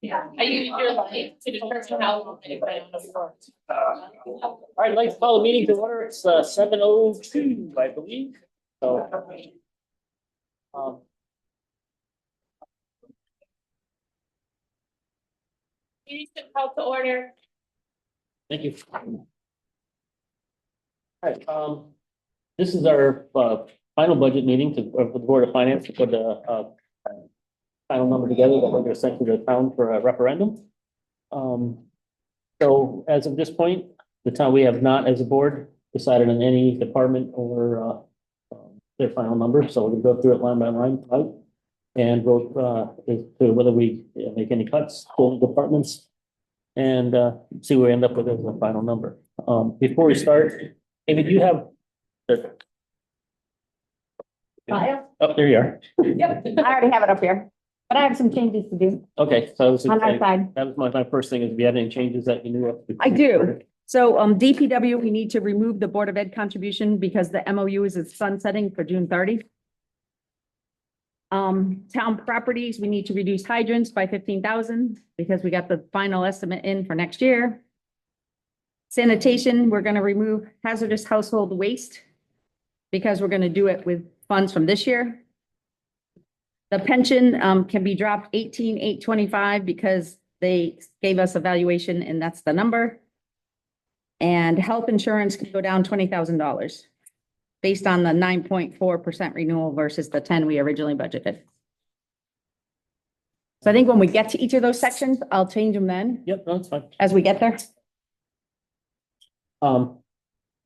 Yeah, I use your light to determine how long it works. All right, I'd like to call the meeting to order. It's 7:02, I believe. So. Meeting should call to order. Thank you. All right, this is our final budget meeting for the Board of Finance to put the final number together that we're going to send to the town for a referendum. So as of this point, the town, we have not, as a board, decided on any department or their final number. So we'll go through it line by line, right? And vote as to whether we make any cuts to the departments and see where we end up with as a final number. Before we start, Amy, do you have the File? up there? You are. Yep, I already have it up here, but I have some changes to do Okay, so on our side. that was my first thing is if you had any changes that you knew of. I do. So, DPW, we need to remove the Board of Ed contribution because the MOU is sunsetting for June 30. Town properties, we need to reduce hydrants by 15,000 because we got the final estimate in for next year. Sanitation, we're gonna remove hazardous household waste because we're gonna do it with funds from this year. The pension, can be dropped 18,825 because they gave us a valuation and that's the number. And health insurance can go down $20,000 based on the 9.4% renewal versus the 10 we originally budgeted. So I think when we get to each of those sections, I'll change them then Yep, no, that's fine. as we get there.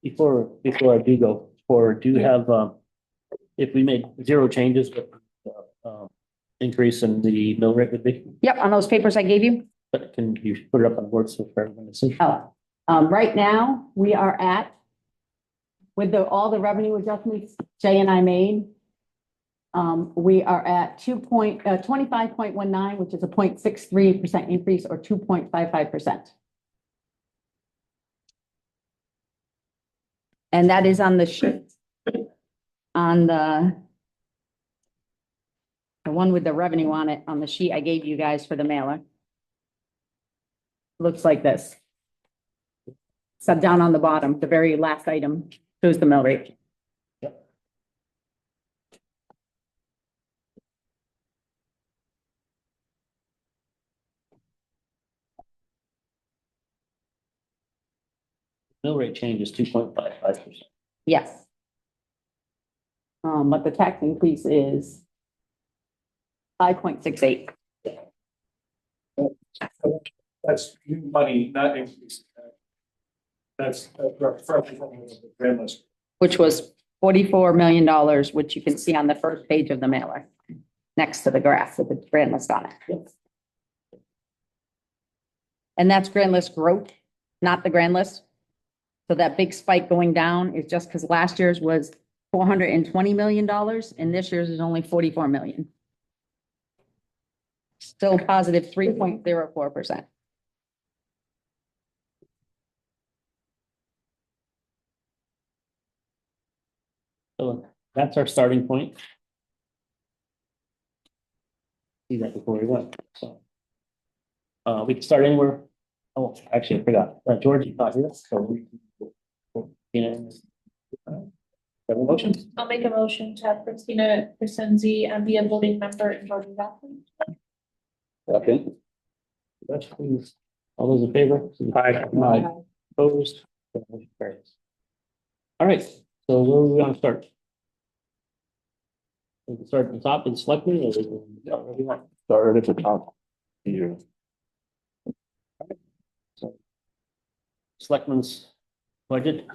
Before I do go forward, do you have, if we made 0 changes, what increase in the mill rate would be? Yep, on those papers I gave you. But can you put it up on the board so for everyone to see? Oh, right now, we are at, with all the revenue adjustments Jay and I made, we are at 25.19, which is a 0.63% increase or 2.55%. And that is on the sheet, on the one with the revenue on it, on the sheet I gave you guys for the mailer. Looks like this. So down on the bottom, the very last item shows the mill rate. Yep. Mill rate change is 2.55%. Yes. But the tax increase is 5.68. That's new money, not increase. That's referring from the grand list. Which was $44 million, which you can see on the first page of the mailer, next to the graph with the grand list on it. And that's grand list growth, not the grand list. So that big spike going down is just because last year's was $420 million and this year's is only 44 million. Still positive 3.04%. So that's our starting point. See that before we went, so. We can start anywhere. Oh, actually, I forgot. George, you thought here, so we. Have a motion? I'll make a motion to have Christina Crescenzi be a voting member in Jordan Valley. Okay. Please, all those in favor? Aye. Opposed? Motion carries. All right, so where are we gonna start? We can start at the top and select me, or we can whatever you want. Start at the top here. So. Selectmen's budget,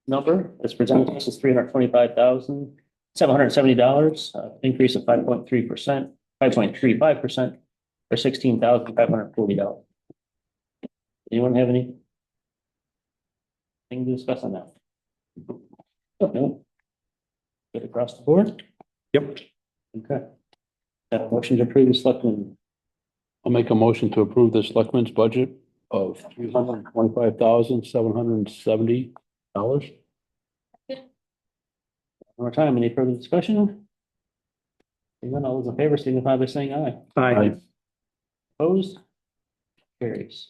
number that's presented to us is $325,770, increase of 5.3%, 5.35%, or $16,540. Anyone have anything to discuss on that? Okay. Good across the board? Yep. Okay. Have a motion to approve the selectmen. I'll make a motion to approve the selectmen's budget of $325,770. One more time, any further discussion? Seeing none, all those in favor signify by saying aye. Aye. Opposed? Carries.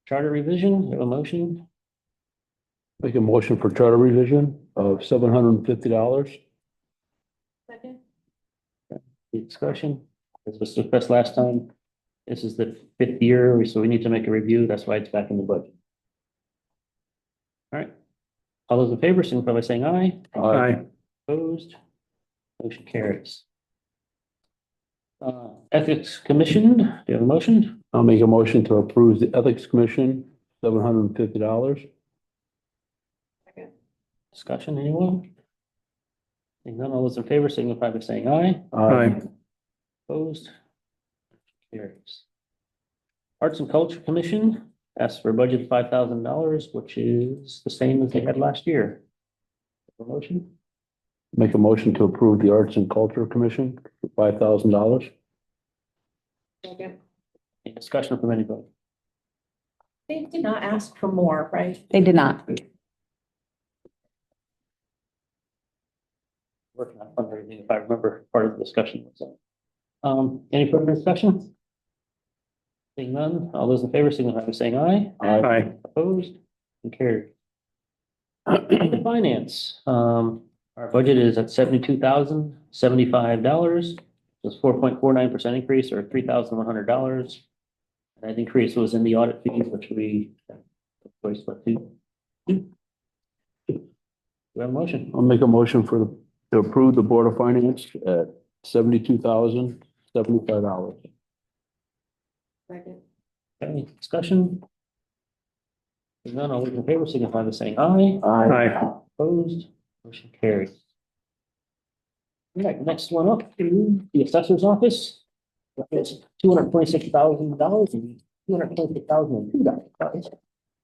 Charter revision, you have a motion? Make a motion for charter revision of $750. Second. Any discussion? As was discussed last time, this is the 5th year, so we need to make a review. That's why it's back in the budget. All right. All those in favor signify by saying aye. Aye. Opposed? Motion carries. Ethics Commission, do you have a motion? I'll make a motion to approve the Ethics Commission, $750. Discussion, anyone? Seeing none, all those in favor signify by saying aye. Aye. Opposed? Carries. Arts and Culture Commission asks for a budget of $5,000, which is the same as they had last year. A motion? Make a motion to approve the Arts and Culture Commission for $5,000. Second. Any discussion from anybody? They did not ask for more, right? They did not. Working on fundraising, if I remember, part of the discussion was on. Any further discussion? Seeing none, all those in favor signify by saying aye. Aye. Opposed? And carried. Finance, our budget is at $72,075. It's 4.49% increase or $3,100. That increase was in the audit fees, which we voiced what to. Do we have a motion? I'll make a motion to approve the Board of Finance at $72,075. Second. Any discussion? Seeing none, all those in favor signify by saying aye. Aye. Opposed? Motion carries. All right, next one up is the assessor's office. It's $226,000 and $226,002.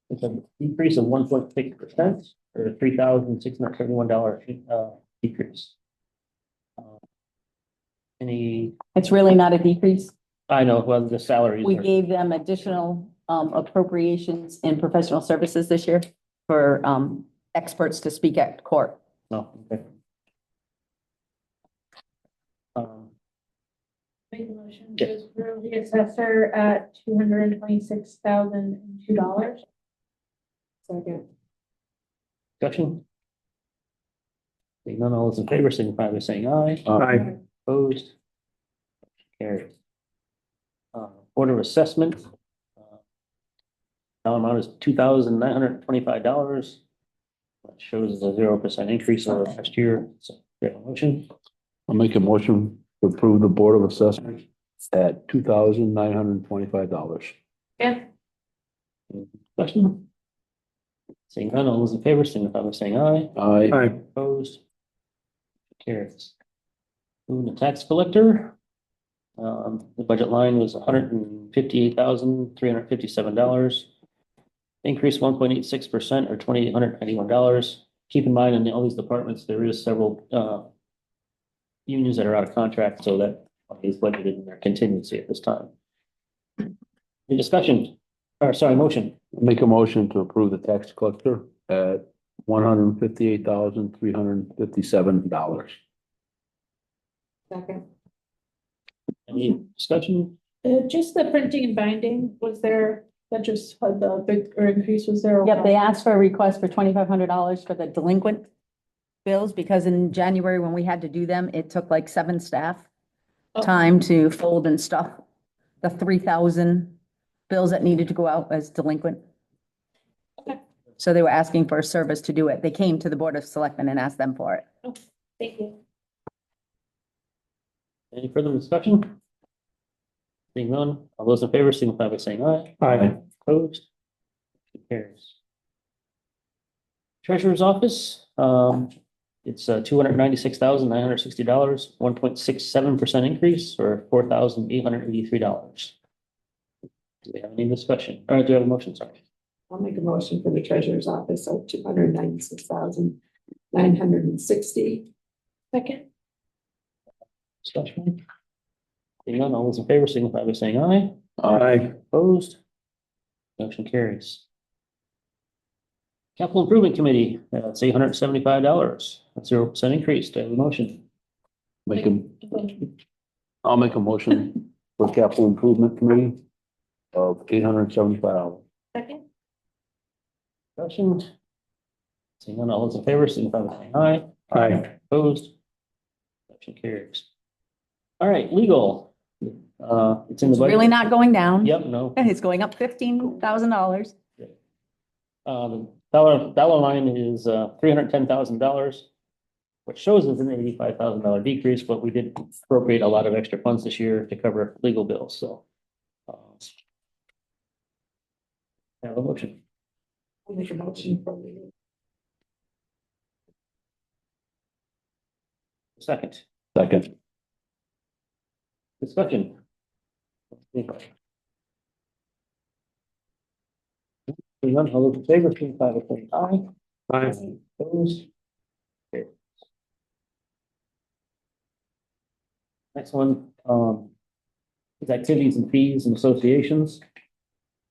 It's a decrease of 1.6% or $3,671 decrease. Any, It's really not a decrease. I know, well, the salaries We are, gave them additional appropriations in professional services this year for experts to speak at court. no, okay. Make a motion to approve the assessor at $226,002. Second. Discussion? Seeing none, all those in favor signify by saying aye. Aye. Opposed? Carries. Board of Assessment. Dollar amount is $2,925. That shows a 0% increase over last year. So, we have a motion. I'll make a motion to approve the Board of Assessors at $2,925. Yeah. Discussion? Seeing none, all those in favor signify by saying aye. Aye. Opposed? Carries. Moving to tax collector. The budget line was $158,357. Increase 1.86% or $2,891. Keep in mind, in all these departments, there is several unions that are out of contract, so that is budgeted in their contingency at this time. Any discussion? Or sorry, motion. Make a motion to approve the tax collector at $158,357. Second. Any discussion? Just the printing and binding, was there, that just had the bigger increase, was there? Yep, they asked for a request for $2,500 for the delinquent bills because in January when we had to do them, it took like 7 staff Oh. time to fold and stuff the 3,000 bills that needed to go out as delinquent. Okay. So they were asking for a service to do it. They came to the Board of Selectmen and asked them for it. Thank you. Any further discussion? Seeing none, all those in favor signify by saying aye. Aye. Opposed? Motion carries. Treasurer's office, it's $296,960, 1.67% increase or $4,883. Do we have any discussion? Or do we have a motion? Sorry. I'll make a motion for the treasurer's office of $296,960. Second. Discussion. Seeing none, all those in favor signify by saying aye. Aye. Opposed? Motion carries. Capital Improvement Committee, it's $875, that's 0% increase. Do I have a motion? I'll make a motion for capital improvement committee of $875. Second? Discussion? Seeing none, all those in favor, signify by saying aye. Aye. Opposed? Motion carries. All right, legal. It's in the It's budget. really not going down. Yep, no. It's going up $15,000. The dollar line is $310,000, which shows as an $85,000 decrease, but we did appropriate a lot of extra funds this year to cover legal bills, so. Have a motion. I'll make a motion for the Second. Second. Discussion. Seeing none, all those in favor, signify by saying aye. Aye. Opposed? Okay. Next one, is activities and fees and associations.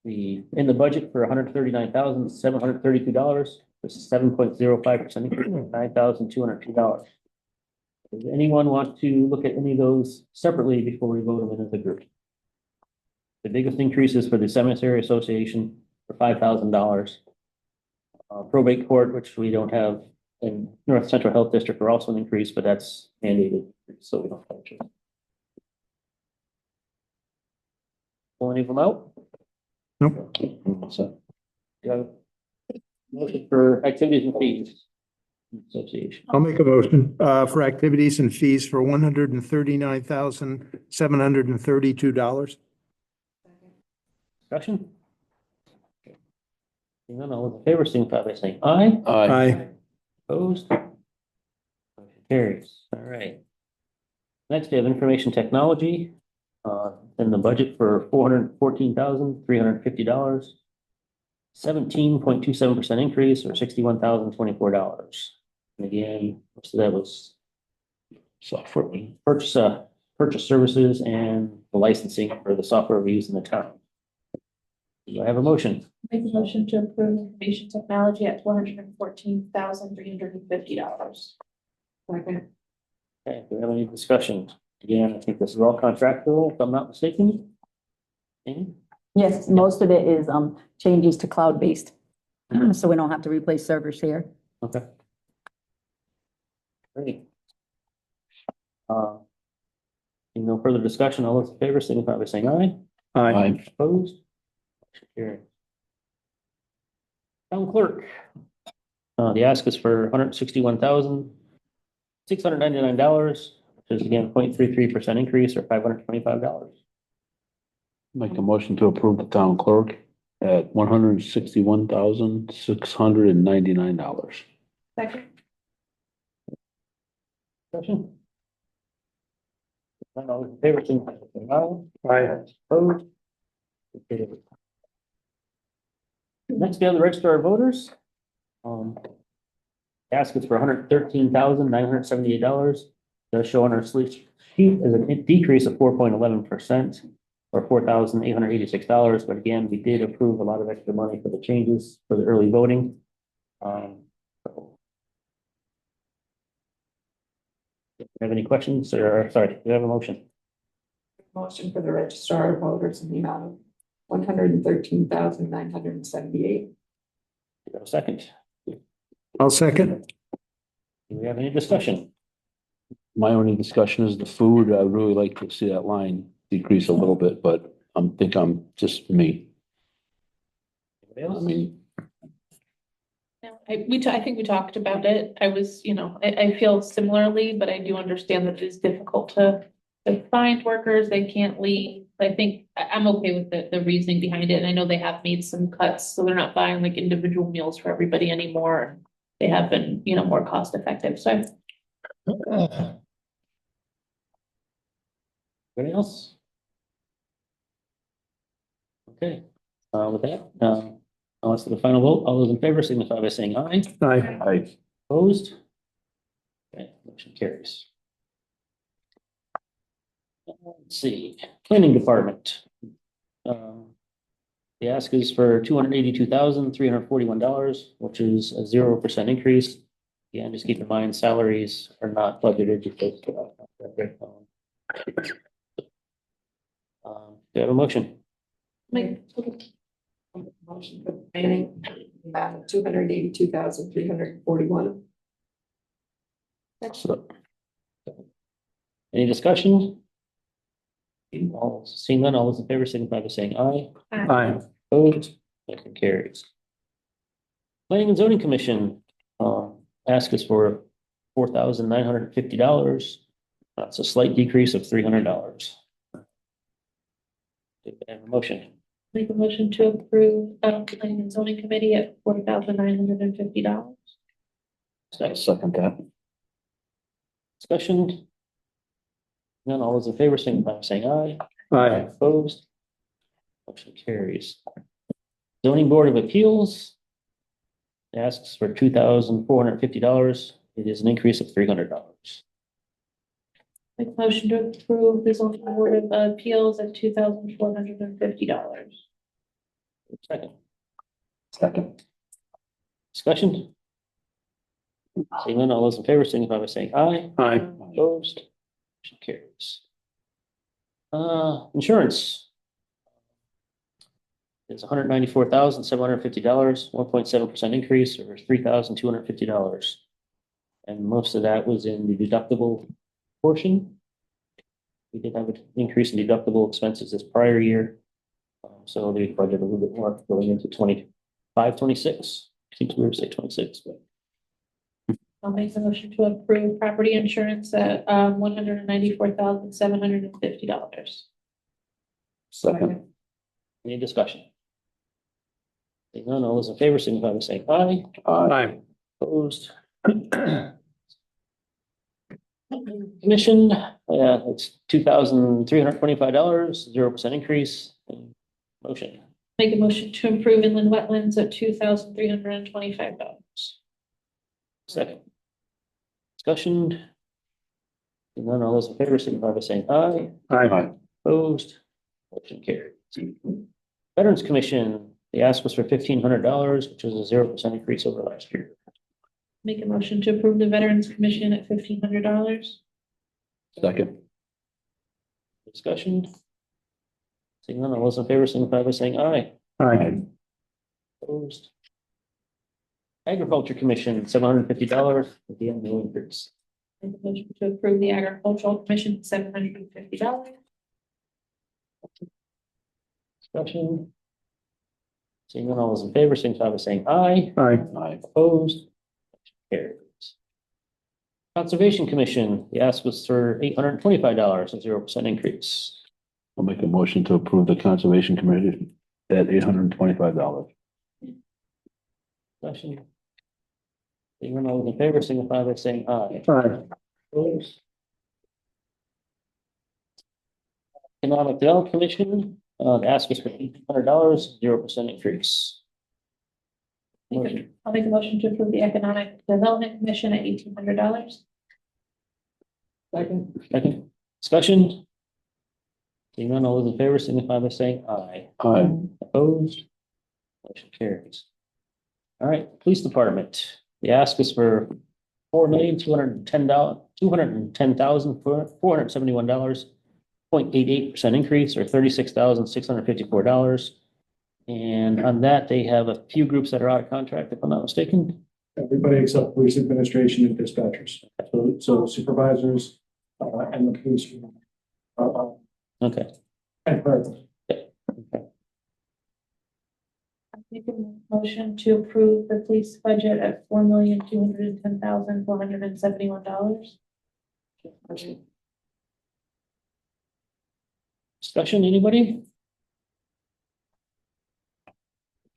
In the budget for $139,732, this is 7.05% increase, $9,202. Does anyone want to look at any of those separately before we vote them in as a group? The biggest increase is for the cemetery association for $5,000. Probate court, which we don't have in North Central Health District, are also an increase, but that's mandated, so we don't have to. Pull any of them out? Nope. So, do you have a motion for activities and fees? Association. I'll make a motion for activities and fees for $139,732. Discussion? Seeing none, all those in favor, signify by saying aye. Aye. Opposed? Motion carries. All right. Next, we have information technology, in the budget for $414,350. 17.27% increase, or $61,024. And again, most of that was Software. purchase services and the licensing for the software we use in the town. Do I have a motion? Make a motion to approve information technology at $414,350. second. Okay, do we have any discussion? Again, I think this is all contractual, if I'm not mistaken. Amy? Yes, most of it is changes to cloud-based. So we don't have to replace servers here. Okay. Great. No further discussion, all those in favor, signify by saying aye. Aye. Opposed? Motion carries. Town clerk. The ask is for $161,699, which is again 0.33% increase, or $525. Make a motion to approve the town clerk at $161,699. Second? Discussion? None, all those in favor, signify by saying aye. Aye. Opposed? Okay. Next, we have the register of voters. Ask is for $113,978. Does show on our sheet as a decrease of 4.11%, or $4,886. But again, we did approve a lot of extra money for the changes for the early voting. So, do you have any questions, or sorry, do you have a motion? Motion for the registrar of voters in the amount of $113,978. Do you have a second? I'll second. Do we have any discussion? My only discussion is the food. I'd really like to see that line decrease a little bit, but I'm just me. Anybody I else? mean, No, I think we talked about it. I was, I feel similarly, but I do understand that it is difficult to find workers. They can't leave. I think I'm okay with the reasoning behind it. And I know they have made some cuts, so they're not buying like individual meals for everybody anymore. They have been, more cost effective. So Anybody else? Okay, with that, I'll ask for the final vote. All those in favor signify by saying aye. Aye. Opposed? Okay, motion carries. Let's see, planning department. The ask is for $282,341, which is a 0% increase. Yeah, just keep in mind, salaries are not budgeted because. Do you have a motion? Make, Motion for planning, 282,341. So, Any discussion? Seeing none, all those in favor signify by saying aye. Aye. Opposed, motion carries. Planning and Zoning Commission, ask us for $4,950. That's a slight decrease of $300. Do I have a motion? make a motion to approve, planning and zoning committee at $4,950. I second that. Discussion? None, all those in favor signify by saying aye. Aye. Opposed? Motion carries. Zoning Board of Appeals asks for $2,450. It is an increase of $300. Make a motion to approve the zoning board of appeals at $2,450. Second, Second. discussion? Seeing none, all those in favor signify by saying aye. Aye. Opposed? Motion carries. Insurance. It's $194,750, 1.7% increase, or $3,250. And most of that was in the deductible portion. We did have an increase in deductible expenses this prior year. So they budgeted a little bit more going into 25, 26. Seems weird to say 26, but I'll make the motion to approve property insurance at $194,750. Second. any discussion? Seeing none, all those in favor signify by saying aye. Aye. Opposed? Commission, it's $2,325, 0% increase. Motion. Make a motion to approve inland wetlands at $2,325. Second. Discussion. Seeing none, all those in favor signify by saying aye. Aye. Opposed? Motion carried. Veterans Commission, the ask was for $1,500, which was a 0% increase over last year. Make a motion to approve the Veterans Commission at $1,500. Second. Discussion. Seeing none, all those in favor signify by saying aye. Aye. Opposed? Agriculture Commission, $750 with the annual increase. Make a motion to approve the Agricultural Commission at $750. Discussion. Seeing none, all those in favor signify by saying aye. Aye. Aye. Opposed? Carries. Conservation Commission, the ask was for $825, a 0% increase. I'll make a motion to approve the Conservation Committee at $825. Discussion. Seeing none, all those in favor signify by saying aye. Aye. Opposed? Economic Development Commission, the ask was for $1,800, 0% increase. Motion. I'll make a motion to approve the Economic Development Commission at $1,800. Second, discussion. Seeing none, all those in favor signify by saying aye. Aye. Opposed? Motion carries. All right, Police Department, the ask is for $210,471, 0.88% increase, or $36,654. And on that, they have a few groups that are out of contract, if I'm not mistaken. Everybody except police administration and dispatchers. So supervisors, and the police. Okay. And paramedics. I make a motion to approve the police budget at $4,210,471. Discussion, anybody?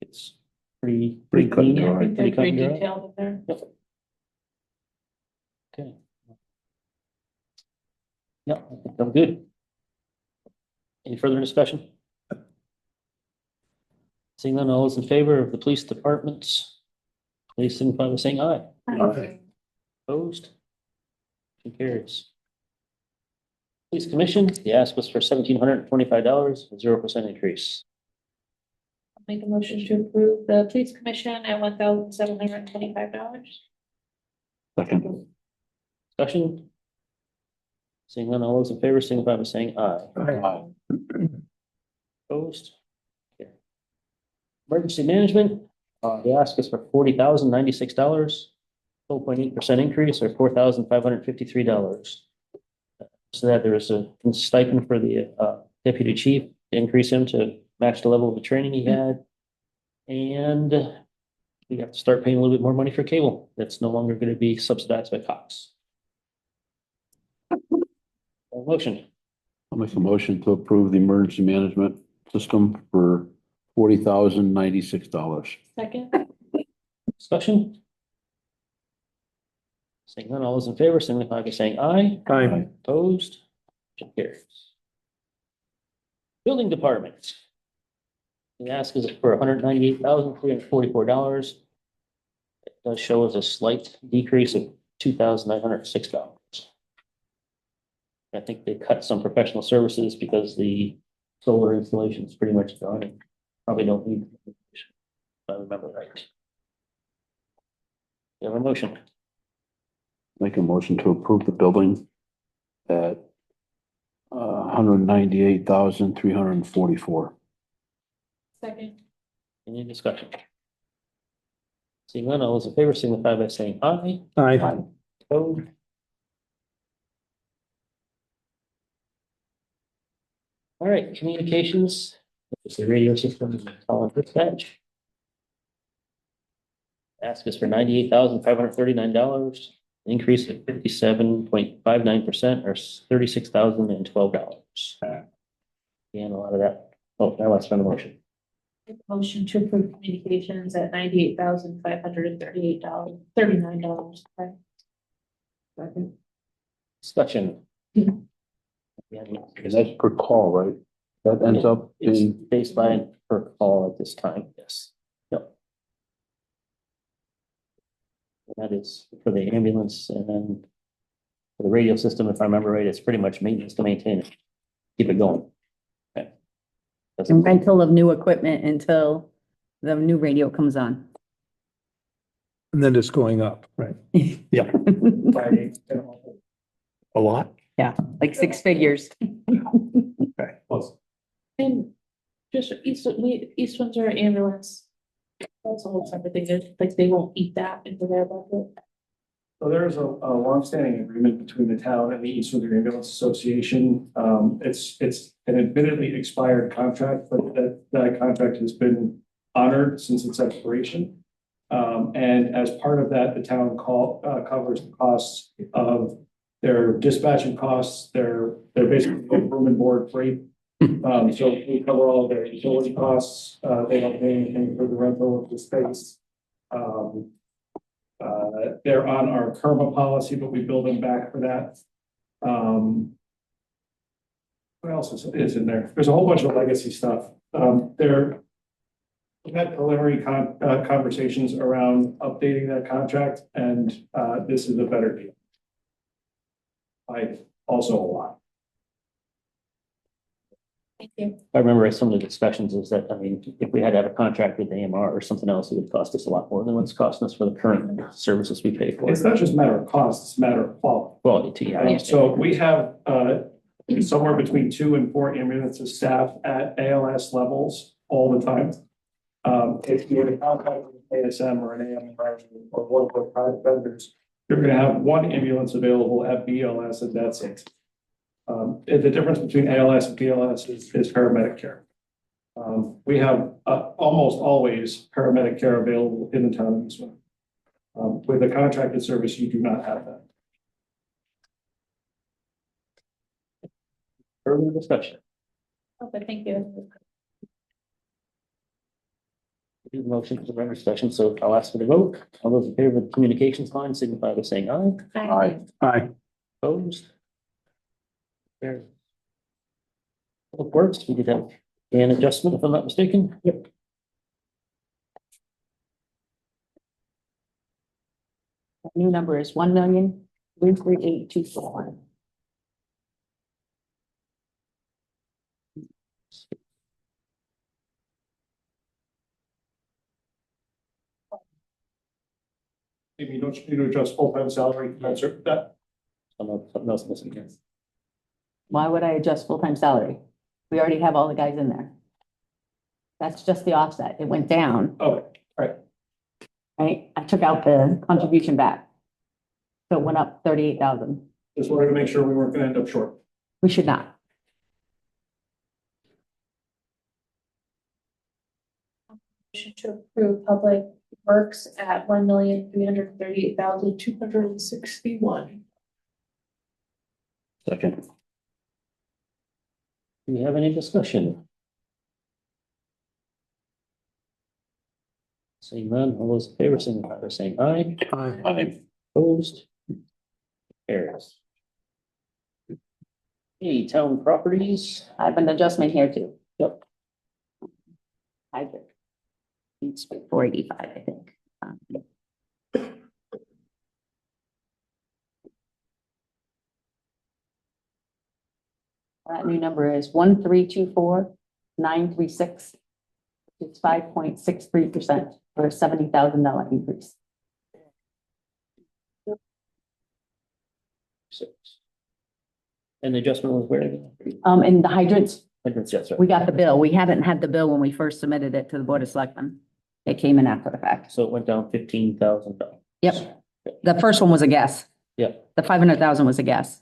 It's pretty Pretty cut and clean. dry. I think they're Pretty cut pretty and dry. detailed in there. Okay. Yeah, I think I'm good. Any further discussion? Seeing none, all those in favor of the police departments, please signify by saying aye. Aye. Opposed? Motion carries. Police Commission, the ask was for $1,725, 0% increase. I'll make a motion to approve the police commission at $1,725. Second. Discussion? Seeing none, all those in favor, signify by saying aye. Aye. Opposed? Okay. Emergency management, they ask us for $40,096, 12.8% increase, or $4,553. So that there is a stipend for the deputy chief, to increase him to match the level of the training he had. And we have to start paying a little bit more money for cable. That's no longer going to be subsidized by Cox. Motion, I'll make a motion to approve the emergency management system for $40,096. Second, discussion? Seeing none, all those in favor, signify by saying aye. Aye. Opposed? Motion carries. Building department. The ask is for $198,344. It does show as a slight decrease of $2,906. I think they cut some professional services because the solar installation is pretty much done and probably don't need, if I remember right. You have a motion? Make a motion to approve the building at $198,344. second, Any discussion? Seeing none, all those in favor signify by saying aye. Aye. Opposed? All right, communications, it's the radio system, and call dispatch. Ask is for $98,539, increase of 57.59%, or $36,012. And a lot of that, oh, now let's find a motion. motion to approve communications at $98,538, $39. Second. Discussion. Yeah, And that's per call, right? That ends up It's in, based by per call at this time, yes. Yep. That is for the ambulance, and then for the radio system, if I remember right, it's pretty much maintenance to maintain it, keep it going. Okay. That's And rental of new equipment until the new radio comes on. And then it's going up, right? Yeah, Friday, you know, a lot. Yeah, like six figures. plus And just East Windsor ambulance. That's a whole separate thing, like they won't eat that into their budget. So there is a longstanding agreement between the town and the East Windsor Ambulance Association. It's an admittedly expired contract, but that contract has been honored since its expiration. And as part of that, the town covers the costs of their dispatching costs, they're basically room and board free. So we cover all of their utility costs, they don't pay anything for the rental of the space. They're on our Kerma policy, but we bill them back for that. What else is in there? There's a whole bunch of legacy stuff. We've had preliminary conversations around updating that contract, and this is a better deal. Also a lot. Thank you. If I remember right, some of the discussions is that, I mean, if we had to have a contract with AMR or something else, it would cost us a lot more than what's costing us for the current services we pay for. It's not just a matter of cost, it's a matter of quality. Quality, yeah. I understand. So we have somewhere between 2 and 4 ambulances staff at ALS levels all the time. If you're in a contract with ASM or an AMR or one of the private vendors, you're gonna have one ambulance available at BLS, and that's it. The difference between ALS and BLS is paramedic care. We have almost always paramedic care available in the town of East Windsor. With a contracted service, you do not have that. Further discussion. Okay, thank you. Do the motion for the regular session, so I'll ask for the vote. All those in favor of the communications line signify by saying aye. Aye. Aye. Opposed? Carried. Public Works, we did have an adjustment, if I'm not mistaken. Yep. New number is 1,338,241. Maybe you don't need to adjust full-time salary, commensurate with that. Something else missing here. Why would I adjust full-time salary? We already have all the guys in there. That's just the offset. It went down, Okay, right? I took out the contribution back. So it went up 38,000. just wanted to make sure we weren't gonna end up short. We should not. Motion to approve public works at 1,338,261. Second. Do you have any discussion? Seeing none, all those in favor, signify by saying aye. Aye. Aye. Opposed? Carries. Okay, town properties. I have an adjustment here too. Yep. Hybrid. It's 485, I think. That new number is 1,324,936. It's 5.63% for a $70,000 increase. Six. And the adjustment was where? And the hydrants, Hydrants, yes, right. we got the bill. We haven't had the bill when we first submitted it to the Board of Selectmen. It came in after the fact. So it went down $15,000. Yep. The first one was a guess. Yep. The 500,000 was a guess.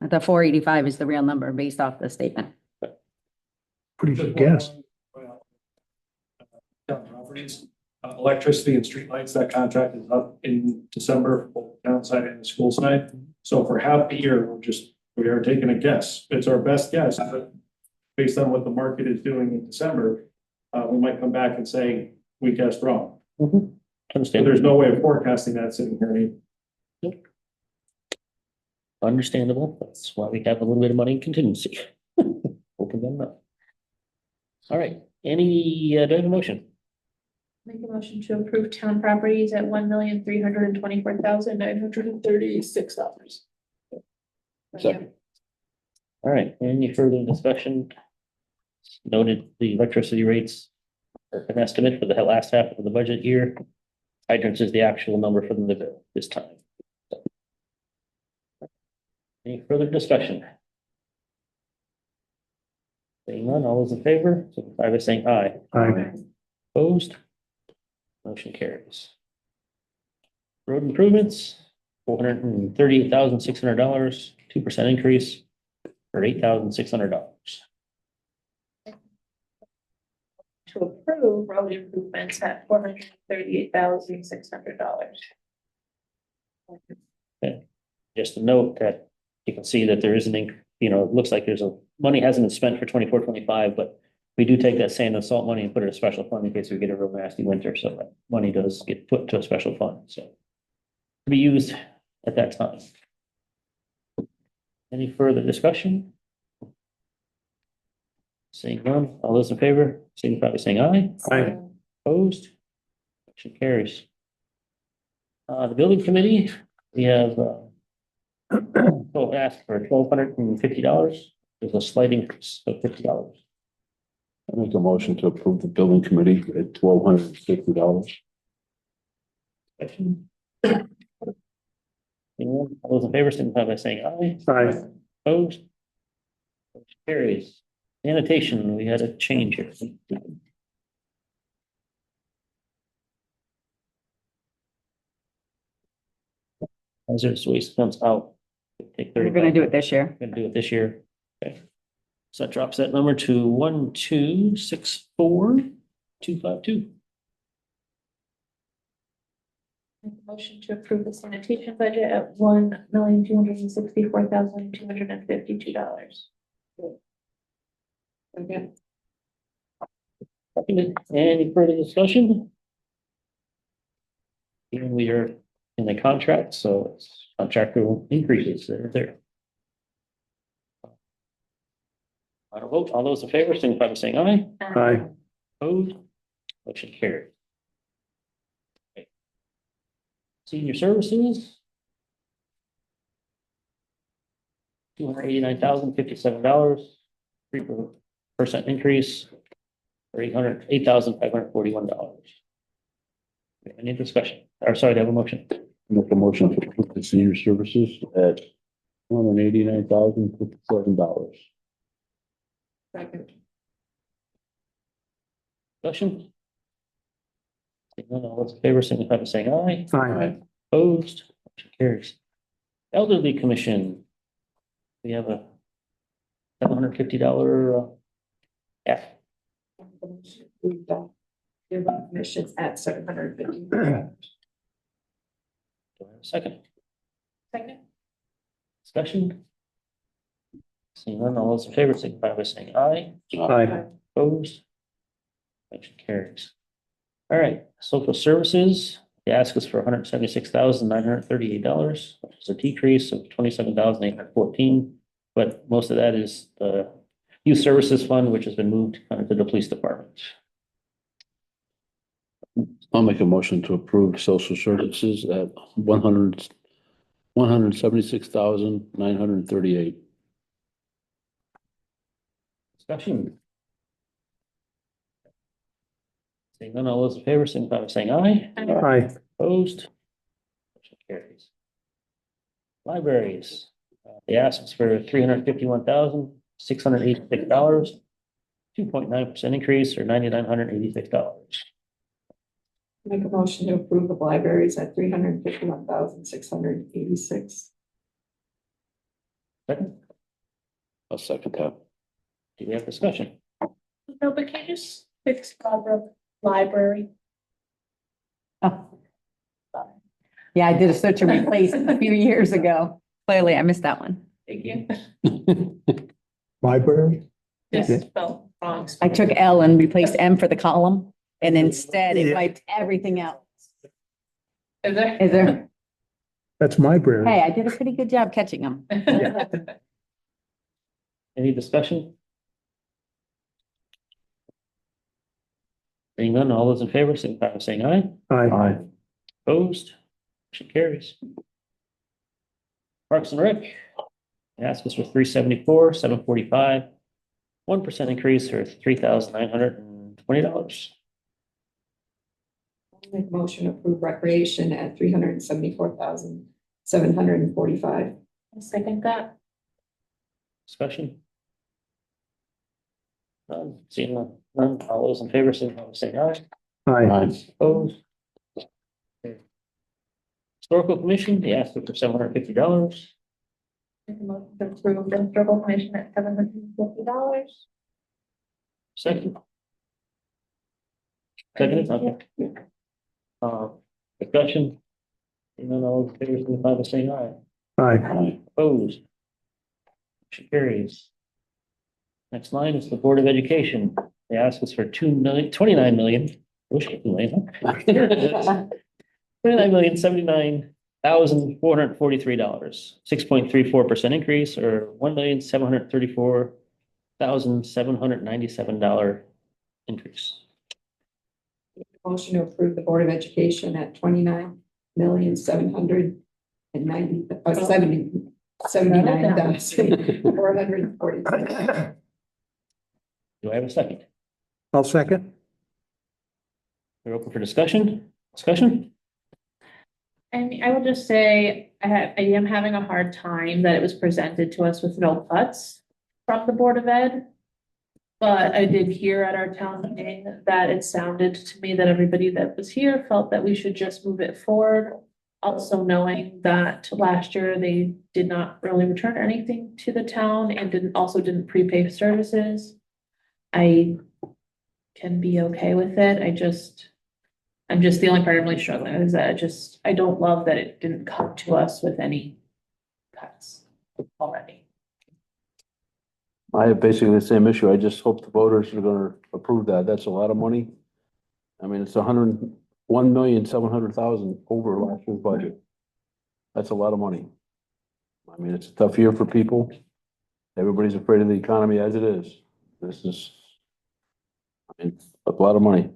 The 485 is the real number based off the statement. Pretty good guess. Town properties, electricity and streetlights, that contract is up in December, both town side and the school side. So for half the year, we are taking a guess. It's our best guess, but based on what the market is doing in December, we might come back and say, we guessed wrong. So Understand. there's no way of forecasting that sitting here. Understandable. That's why we have a little bit of money in contingency. Open them up. All right, any, do I have a motion? Make a motion to approve town properties at $1,324,936. Second. All right, any further discussion? Noted the electricity rates are an estimate for the last half of the budget year. Hydrants is the actual number for the bill this time. Any further discussion? Seeing none, all those in favor, signify by saying aye. Aye. Opposed? Motion carries. Road improvements, $438,600, 2% increase, or $8,600. To approve road improvements at $438,600. Just a note that you can see that there is it looks like money hasn't been spent for 24-25, but we do take that sand and salt money and put it in a special fund in case we get a real nasty winter, so that money does get put to a special fund, so. To be used at that time. Any further discussion? Seeing none, all those in favor, signify by saying aye. Aye. Opposed? Motion carries. The building committee, we have, asked for $1,250. There's a slight increase of $50. I make a motion to approve the building committee at $1,250. Anyone? All those in favor, signify by saying aye. Aye. Opposed? Motion carries. Sanitation, we had a change here. Hazardous waste comes out. Take We're gonna do it this year. Gonna do it this year. Okay. So that drops that number to 1,264,252. Make a motion to approve the sanitation budget at $1,264,252. Okay. Any further discussion? And we are in the contract, so it's contractual increases that are there. On a vote, all those in favor, signify by saying aye. Aye. Opposed? Motion carried. Okay. Senior services. $289,057, 3% increase, or $8,541. Any discussion? or sorry, to have a motion. Make a motion to approve the senior services at $189,057. Second. Discussion? Seeing none, all those in favor, signify by saying aye. Aye. Opposed, motion carries. Elderly Commission. We have a $750, Give commissions at $750. do I have a second? Second. Discussion? Seeing none, all those in favor, signify by saying aye. Aye. Opposed? Motion carries. All right, social services, they ask us for $176,938, which is a decrease of $27,814. But most of that is the youth services fund, which has been moved kind of to the police department. I'll make a motion to approve social services at $176,938. Discussion? Seeing none, all those in favor, signify by saying aye. Aye. Opposed? Motion carries. Libraries, they asked us for $351,686, 2.9% increase or $9,986. Make a motion to approve the libraries at $351,686. Second, I'll second that. do we have discussion? No, but can you just fix Barbara Library? Oh. Yeah, I did a search and replace a few years ago. Clearly, I missed that one. Thank you. Library? Just spelled wrong. I took L and replaced M for the column, and instead it wiped everything out. Is there? Is there? That's my brain. Hey, I did a pretty good job catching them. Any discussion? Seeing none, all those in favor, signify by saying aye. Aye. Opposed? Motion carries. Parks and Rec. They asked us for $374,745, 1% increase or $3,920. Make a motion to approve recreation at $374,745. I'll second that. Discussion? None, seeing none, all those in favor, signify by saying aye. Aye. Opposed? Historical Commission, they asked us for $750. Make a motion to approve the historical commission at $750. Second. Second, okay. Discussion? Seeing none, all those in favor, signify by saying aye. Aye. Opposed? Motion carries. Next line is the Board of Education. They asked us for 29 million. Wish it was 2 million. Huh? $29,079,443, 6.34% increase or $1,734,797 increase. Motion to approve the Board of Education at $29,779,440. Do I have a second? I'll second. We're open for discussion? Discussion? I will just say, I am having a hard time that it was presented to us with no cuts from the Board of Ed. But I did hear at our town meeting that it sounded to me that everybody that was here felt that we should just move it forward. Also knowing that last year they did not really return anything to the town and didn't prepay services. I can be okay with it. I'm just the only part I'm really struggling with is that I don't love that it didn't come to us with any cuts already. I have basically the same issue. I just hope the voters are gonna approve that. That's a lot of money. I mean, it's $101,700,000 over last year's budget. That's a lot of money. I mean, it's a tough year for people. Everybody's afraid of the economy as it is. This is, I mean, a lot of money,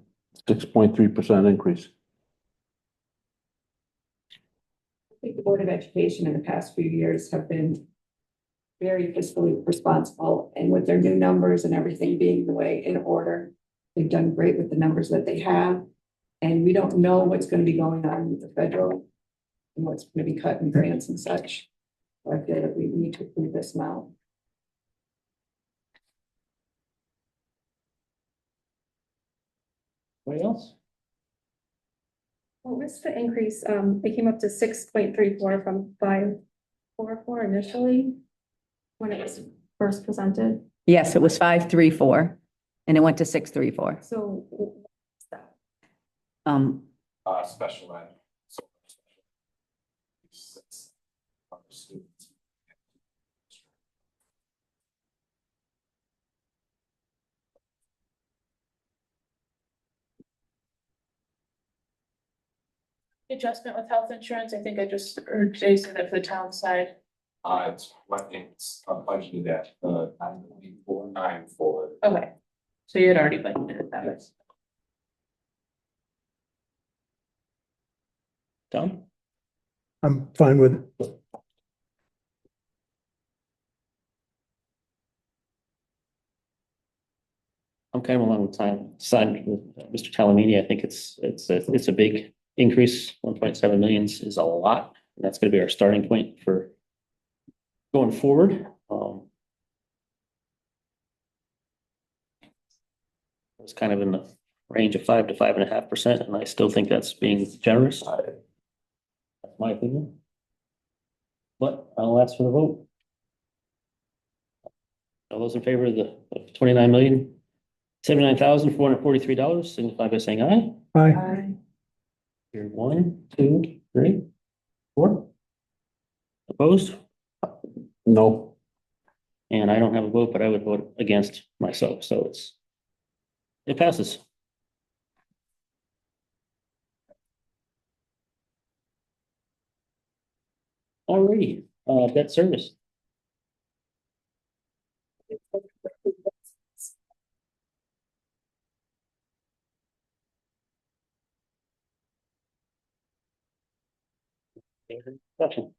6.3% increase. I think the Board of Education in the past few years have been very fiscally responsible, and with their new numbers and everything being the way in order, they've done great with the numbers that they have. And we don't know what's gonna be going on with the federal and what's gonna be cut in grants and such. So I feel that we need to approve this now. Anybody else? What was the increase? It came up to 6.34 from 5.44 initially when it was first presented. Yes, it was 534 and it went to 634. So what's that? Special ed. So, it's our students. Adjustment with health insurance, I think I just heard Jason at the town side. It's what it's budgeted at, 9.494. Okay, so you had already budgeted that. Yes. Tom? I'm fine with it. I'm kind of along the side with Mr. Talamini. I think it's a big increase. 1.7 million is a lot. And that's going to be our starting point for going forward. It's kind of in the range of 5 to 5.5%, and I still think that's being generous. That's my opinion. But I'll ask for the vote. All those in favor of the $29,079,443, signify by saying aye. Aye. Here, 1, 2, 3, 4. Opposed? No, And I don't have a vote, but I would vote against myself, so it passes. Alrighty, debt service. Discussion.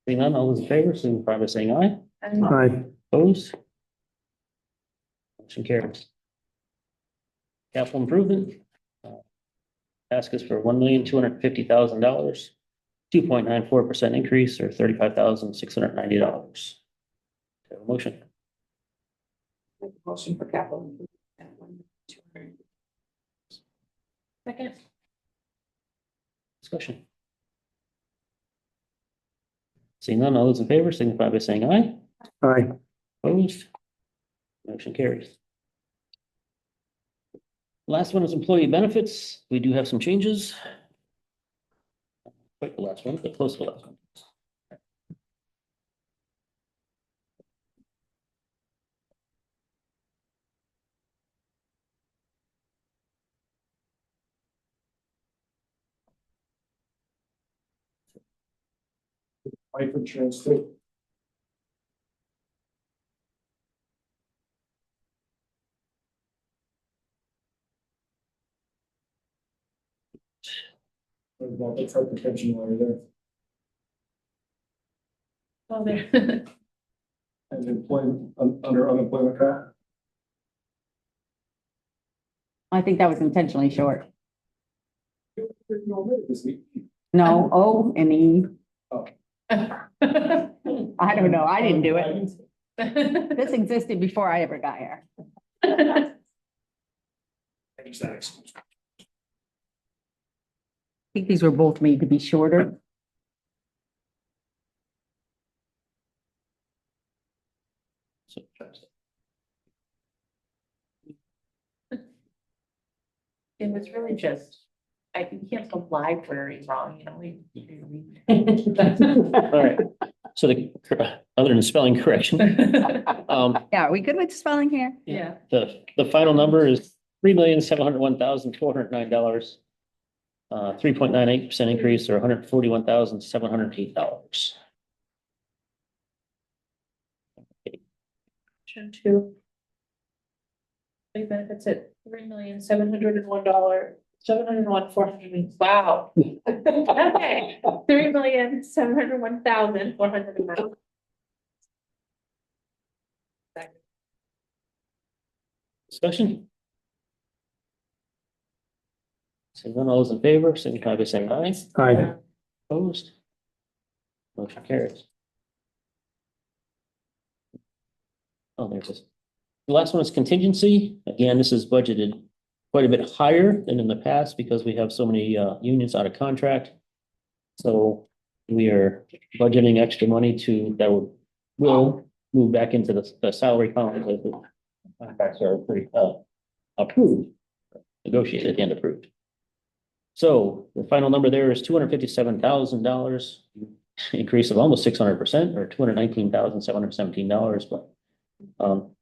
Seeing none, all those in favor, signify by saying aye. Aye. Opposed? Motion carries. Capital improvement. Ask us for $1,250,000, 2.94% increase, or $35,690. Motion. Make a motion for capital. improvement at 1,200. Second. Discussion. Seeing none, all those in favor signify by saying aye. Aye. Opposed? Motion carries. Last one is employee benefits. We do have some changes. Quite the last one, but close to the last one. Life insurance too. That's our protection over there. Oh, there. And employment, under unemployment track. I think that was intentionally short. No, No, O and E. I I don't know. I didn't do it. This existed before I ever got here. I think these were both made to be shorter. So, It was really just, you can't spell library wrong, you know, all right. So other than spelling correction, Yeah, are we good with spelling here? Yeah. the final number is $3,701,409. 3.98% increase, or $141,708. To. Benefits at $3,701,400. Wow. Okay, $3,701,400. Discussion? Seeing none, all those in favor, signify by saying aye. Aye. Opposed? Motion carries. Oh, there's this. The last one is contingency. Again, this is budgeted quite a bit higher than in the past because we have so many unions out of contract. So we are budgeting extra money that will move back into the salary column as the contracts are approved, negotiated and approved. So the final number there is $257,000, increase of almost 600% or $219,717. But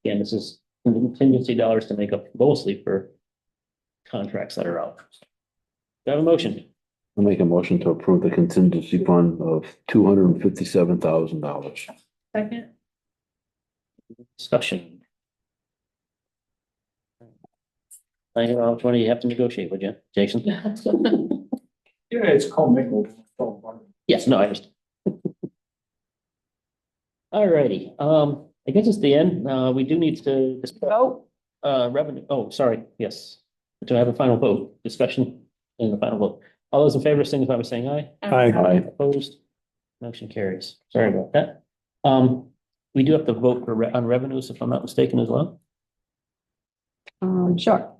again, this is contingency dollars to make up mostly for contracts that are out. Do I have a motion? I'll make a motion to approve the contingency fund of $257,000. Second, Discussion. I don't know which one you have to negotiate with you, Jason? Yeah, it's called mingled. Yes, no, I understand. All righty, I guess it's the end. We do need to discuss Vote. revenue. Oh, sorry, yes. Do I have a final vote? Discussion and the final vote. All those in favor, signify by saying aye. Aye. Aye. Opposed? Motion carries. Sorry about that. We do have to vote on revenues, if I'm not mistaken, as well. Sure.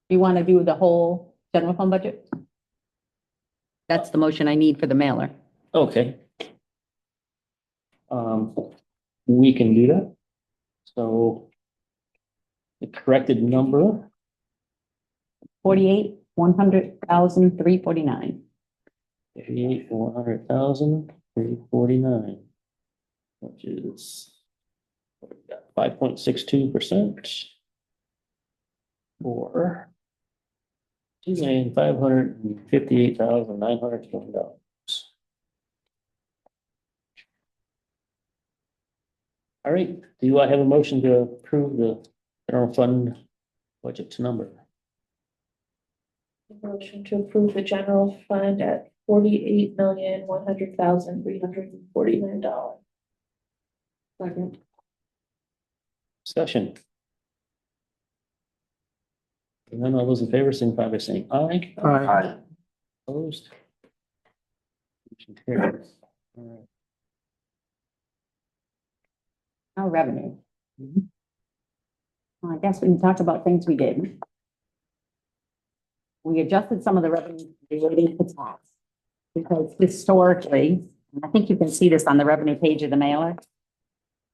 You want to do the whole general fund budget? That's the motion I need for the mailer. Okay. We can do that. So the corrected number, 48,100,349. 100,349, which is 5.62%. Or $2,558,920. All right, do I have a motion to approve the general fund budget number? motion to approve the general fund at $48,100,349. Second. Discussion. And then all those in favor, signify by saying aye. Aye. Opposed? Motion carries. All right. Our revenue. Well, I guess we can talk about things we did. We adjusted some of the revenue relating to tax. Because historically, and I think you can see this on the revenue page of the mailer,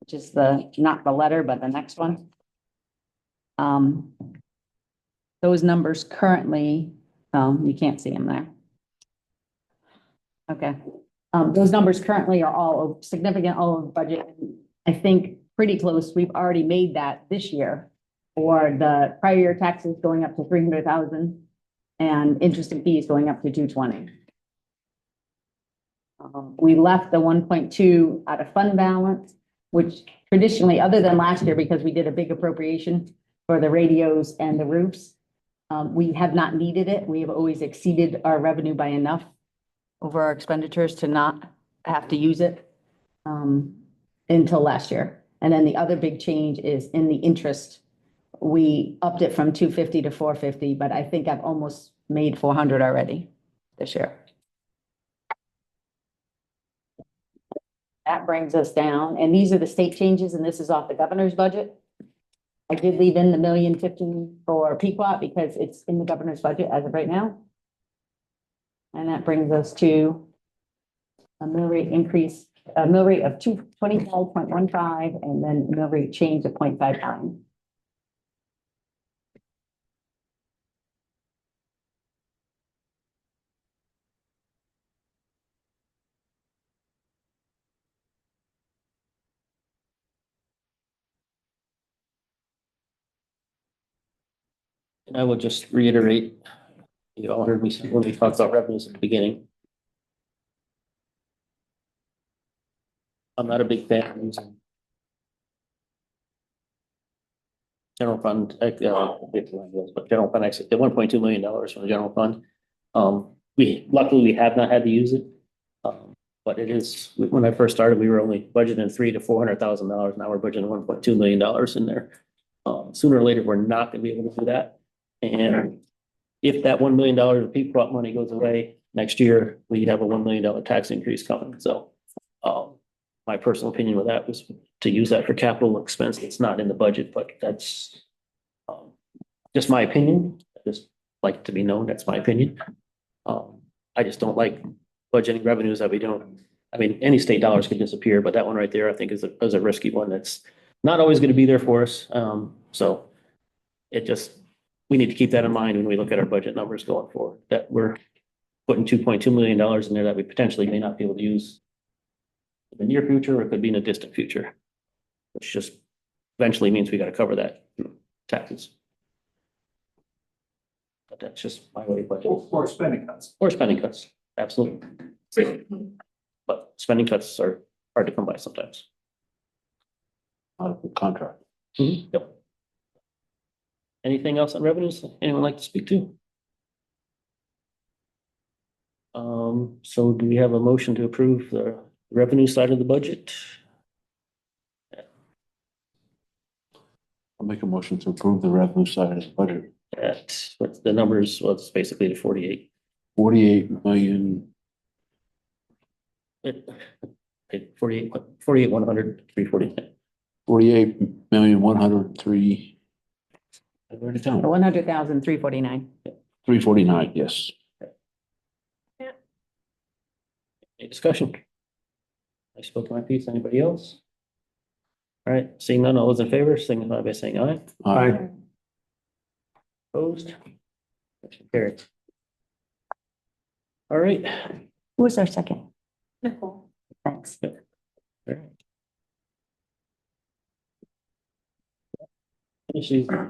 which is not the letter, but the next one. Those numbers currently, you can't see them there. Okay. Those numbers currently are all significant over budget. I think pretty close. We've already made that this year for the prior year taxes going up to 300,000 and interest and fees going up to 220. We left the 1.2 out of fund balance, which traditionally, other than last year, because we did a big appropriation for the radios and the roofs, we have not needed it. We have always exceeded our revenue by enough over our expenditures to not have to use it until last year. And then the other big change is in the interest. We upped it from 250 to 450, but I think I've almost made 400 already this year. That brings us down, and these are the state changes, and this is off the governor's budget. I did leave in the $1,015,000 for Pequot because it's in the governor's budget as of right now. And that brings us to a mill rate increase, a mill rate of 225.15, and then mill rate change of 0.59. And I will just reiterate, you all heard me when we talked about revenues at the beginning. I'm not a big fan of using general fund, but general fund exit, the $1.2 million from the general fund. Luckily, we have not had to use it. But it is, when I first started, we were only budgeting $300,000 to $400,000. Now we're budgeting $1.2 million in there. Sooner or later, we're not gonna be able to do that. And if that $1 million of Peak Prop money goes away next year, we have a $1 million tax increase coming, so. My personal opinion with that was to use that for capital expense. It's not in the budget, but that's. Just my opinion, I just like to be known, that's my opinion. I just don't like budgeting revenues that we don't, I mean, any state dollars could disappear, but that one right there, I think is a risky one that's not always gonna be there for us, so. It just, we need to keep that in mind when we look at our budget numbers going forward, that we're putting $2.2 million in there that we potentially may not be able to use in the near future, or it could be in a distant future, which just eventually means we gotta cover that through taxes. But that's just my way of budgeting. Or spending cuts. Or spending cuts, absolutely. But spending cuts are hard to come by sometimes. Out of the contract. Yep. Anything else on revenues anyone like to speak to? So do we have a motion to approve the revenue side of the budget? I'll make a motion to approve the revenue side of the budget. At, what's the numbers, well, it's basically the 48. 48,000,000, 48, 100, 340. 48,103,000. I wrote it down. 100,349. 349, yes. Any discussion? I spoke my piece, anybody else? All right, seeing none, all those in favor, signify by saying aye. Aye. Opposed? Motion carried. All right. Who was our second? Nicole. Thanks. All right. Finishes, I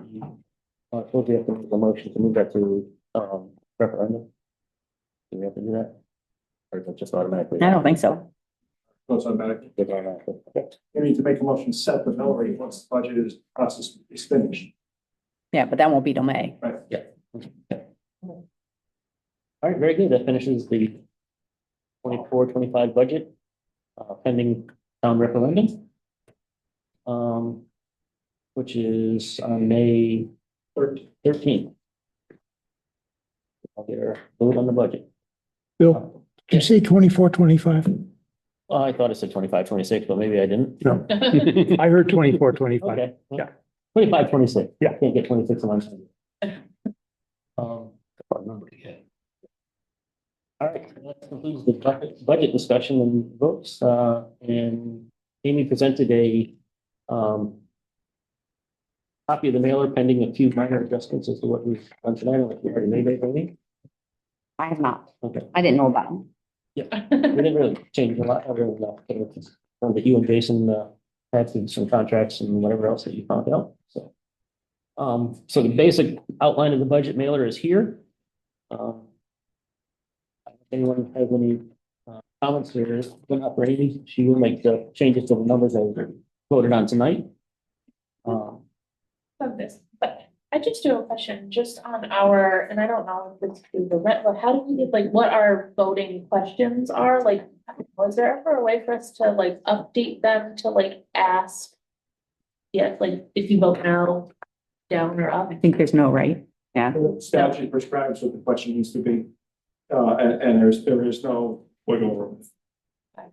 suppose we have to make a motion to move that to, referendum. Do we have to do that? Or is it just automatically? I don't think so. Goes automatically. It's automatically. Okay. You need to make a motion to set the mill rate once the budget process is finished. Yeah, but that won't be till May. Right, yeah. Okay. All right, very good. That finishes the 24-25 budget, pending town referendum. Which is on May 13th. I'll get our vote on the budget. Bill, did you say 24, 25? Well, I thought it said 25, 26, but maybe I didn't. No, I heard 24, 25. Okay. Yeah. 25, 26. Yeah. Can't get 26 on one. All right, that concludes the budget discussion and votes, and Amy presented a, copy of the mailer pending a few minor adjustments as to what we've done tonight. I don't know if you already made anything. I have not. Okay. I didn't know about them. Yeah, we didn't really change a lot other than that you and Jason had some contracts and whatever else that you found out, so. So the basic outline of the budget mailer is here. If anyone has any comments or going up for Amy, she will make the changes to the numbers that were voted on tonight. Of this, but I just do have a question just on our, and I don't know if it's through the rent, but how do we get, like, what our voting questions are, like, was there ever a way for us to like update them to like ask? Yeah, like if you vote no, down or up? I think there's no right. Yeah. The statute prescribes what the question needs to be. And there is no wiggle room.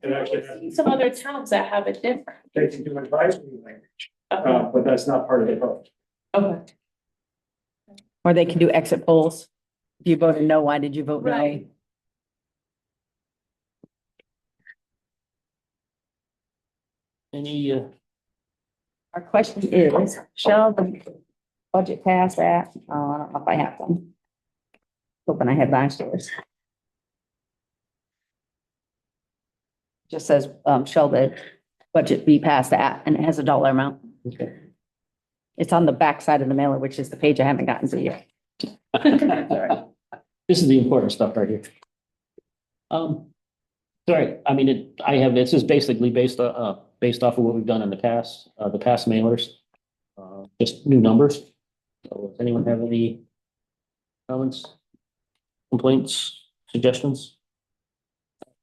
It actually has- I've seen some other towns that have it different. They can do advisory language, Okay. but that's not part of the vote. Okay. Or they can do exit polls. If you voted no, why did you vote no? Right. Any, Our question is, shall the budget pass at, I don't know if I have them. Hoping I had last year's. Just says, shall the budget be passed at, and it has a dollar amount. okay. It's on the back side of the mailer, which is the page I haven't gotten to yet. This is the important stuff right here. Sorry, I mean, this is basically based off of what we've done in the past mailers. Just new numbers. So does anyone have any comments, complaints, suggestions?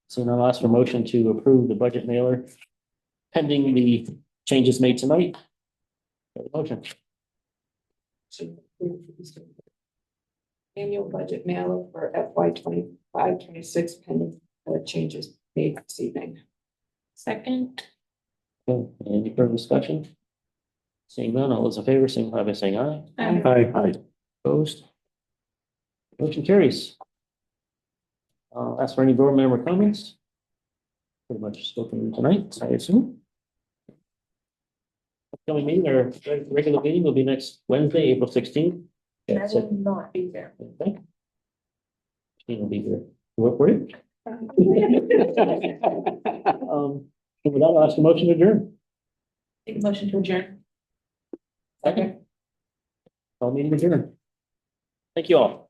So now I'll ask for motion to approve the budget mailer pending the changes made tonight. Motion. annual budget mailer for FY 25-26 pending changes made this evening. Second, Okay, any further discussion? Seeing none, all those in favor, signify by saying aye. Aye. Aye. Opposed? Motion carries. Ask for any board member comments? Pretty much spoken tonight, I assume. Upcoming meeting, our regular meeting will be next Wednesday, April 16th. and I That's it. will not be there. Okay. Christine will be here. Work for it. And with that, I'll ask a motion to adjourn. Take a motion to adjourn. Second. Call meeting adjourned. Thank you all.